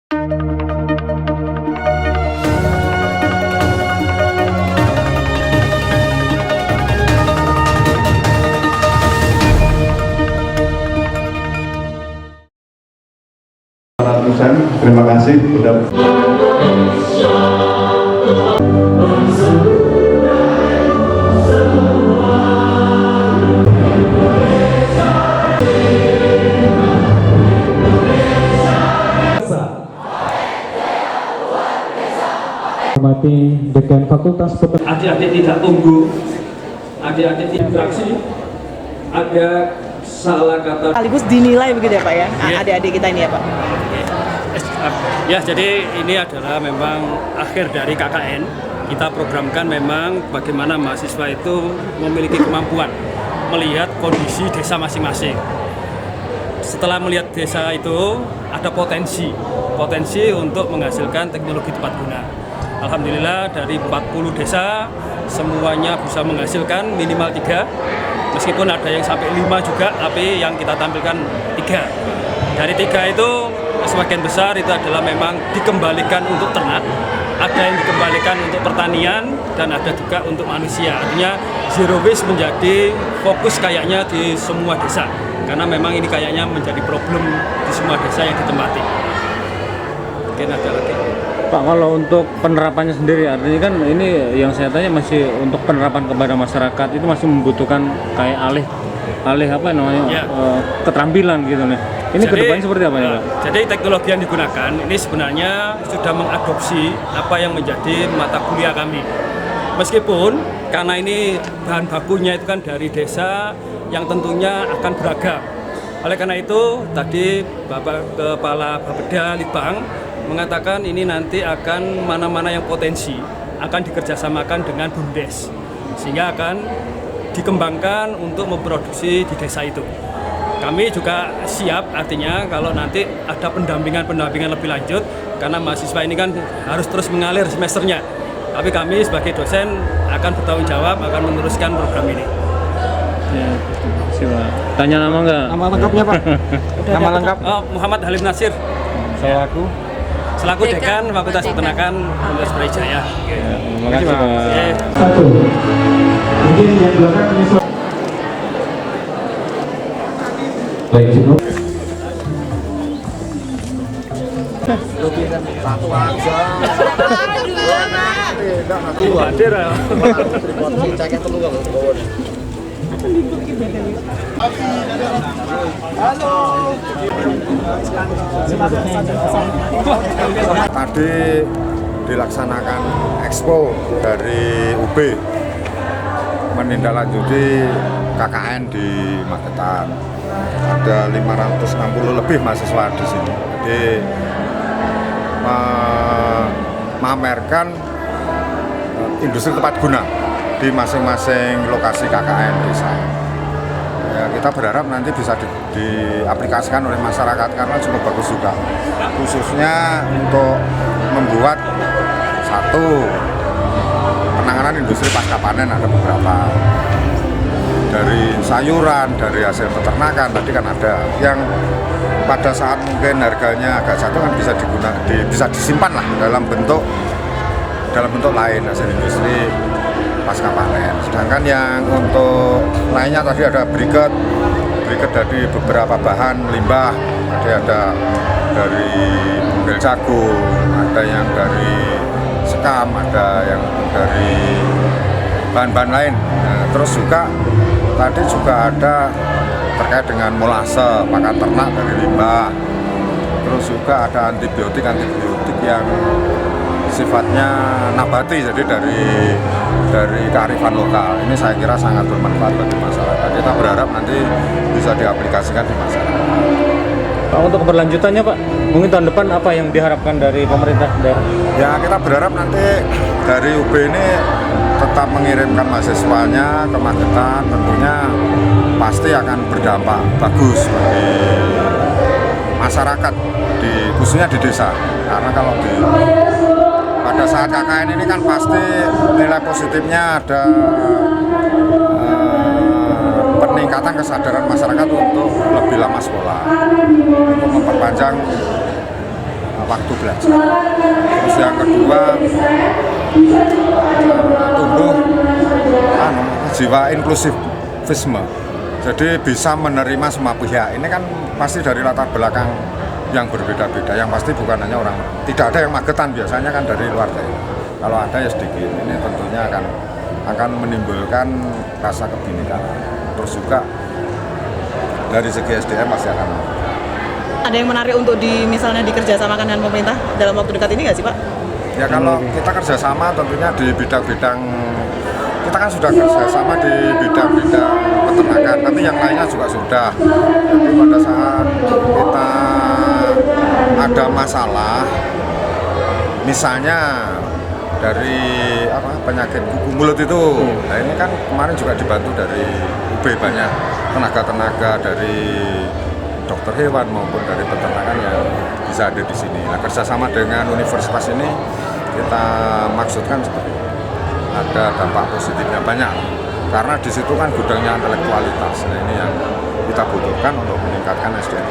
Terima kasih sudah. Hormati Dekan Fakultas Peternakan. Adik-adik tidak tunggu, adik-adik interaksi, ada salah kata. Sekaligus dinilai begitu ya Pak ya, adik-adik kita ini ya Pak. Ya, jadi ini adalah memang akhir dari KKN. Kita programkan memang bagaimana mahasiswa itu memiliki kemampuan melihat kondisi desa masing-masing. Setelah melihat desa itu ada potensi untuk menghasilkan teknologi tepat guna. Alhamdulillah dari 40 desa semuanya bisa menghasilkan minimal 3, meskipun ada yang sampai 5 juga, tapi yang kita tampilkan 3. Dari 3 itu sebagian besar itu adalah memang dikembalikan untuk ternak, ada yang dikembalikan untuk pertanian, dan ada juga untuk manusia. Artinya zero waste menjadi fokus kayaknya di semua desa, karena memang ini kayaknya menjadi problem di semua desa yang ditempati. Mungkin ada lagi. Pak, kalau untuk penerapannya sendiri, artinya kan ini yang saya tanya masih untuk penerapan kepada masyarakat itu masih membutuhkan kayak alih apa namanya ya. Keterampilan gitu nih. Ini kedepannya seperti apa ya Pak? Jadi teknologi yang digunakan ini sebenarnya sudah mengadopsi apa yang menjadi mata kuliah kami. Meskipun karena ini bahan bakunya itu kan dari desa yang tentunya akan beragam. Oleh karena itu tadi Bapak Kepala Bapeda Litbang mengatakan ini nanti akan mana-mana yang potensi akan dikerjasamakan dengan BUMDes, sehingga akan dikembangkan untuk memproduksi di desa itu. Kami juga siap, artinya kalau nanti ada pendampingan lebih lanjut, karena mahasiswa ini kan harus terus mengalir semesternya. Tapi kami sebagai dosen akan bertanggung jawab, akan meneruskan program ini. Ya, siapa? Tanya nama enggak? Nama lengkapnya Pak? Nama lengkap? Muhammad Halim Nasir. Selaku Dekan Fakultas Peternakan Universitas Brawijaya. Terima kasih Pak. Satu. Mungkin yang belakang menyusul. Baik, cukup. Satu aja. Dua hadir ya. Ceknya telu enggak bawa. Halo. Tadi dilaksanakan expo dari UB menindaklanjuti KKN di Magetan. Ada 560 lebih mahasiswa di sini. Jadi memamerkan industri tepat guna di masing-masing lokasi KKN desa. Ya, kita berharap nanti bisa diaplikasikan oleh masyarakat karena cukup bagus juga, khususnya untuk membuat satu penanganan industri pasca panen. Ada beberapa dari sayuran, dari hasil peternakan tadi kan ada yang pada saat mungkin harganya agak jatuh kan bisa disimpan lah dalam bentuk lain hasil industri pasca panen. Sedangkan yang untuk lainnya tadi ada briket dari beberapa bahan limbah, ada dari bundel jagung, ada yang dari sekam, ada yang dari bahan-bahan lain. Nah, terus juga tadi juga ada terkait dengan molase pakan ternak dari limbah. Terus juga ada antibiotik yang sifatnya nabati, jadi dari kearifan lokal. Ini saya kira sangat bermanfaat bagi masyarakat. Kita berharap nanti bisa diaplikasikan di masyarakat. Pak, untuk keberlanjutannya Pak, mungkin tahun depan apa yang diharapkan dari pemerintah daerah? Ya, kita berharap nanti dari UB ini tetap mengirimkan mahasiswanya ke Magetan, tentunya pasti akan berdampak bagus bagi masyarakat, khususnya di desa. Karena kalau pada saat KKN ini kan pasti nilai positifnya ada peningkatan kesadaran masyarakat untuk lebih lama sekolah, untuk memperpanjang waktu belajar. Terus yang kedua, tumbuh jiwa inklusivisme. Jadi bisa menerima semua pihak. Ini kan pasti dari latar belakang yang berbeda-beda. Yang pasti bukan hanya orang, tidak ada yang magetan, biasanya kan dari luar daerah. Kalau ada ya sedikit. Ini tentunya akan menimbulkan rasa kebinekaan. Terus juga dari segi SDM pasti akan. Ada yang menarik untuk misalnya dikerjasamakan dengan pemerintah dalam waktu dekat ini nggak sih Pak? Ya kalau kita kerjasama tentunya di bidang-bidang, kita kan sudah kerjasama di bidang-bidang peternakan, tapi yang lainnya juga sudah. Jadi pada saat kita ada masalah, misalnya dari penyakit kuku mulut itu, nah ini kan kemarin juga dibantu dari UB, banyak tenaga-tenaga dari dokter hewan maupun dari peternakan yang bisa ada di sini. Nah, kerjasama dengan universitas ini kita maksudkan seperti itu. Ada dampak positifnya banyak, karena di situ kan gudangnya intelektualitas. Nah, ini yang kita butuhkan untuk meningkatkan SDM.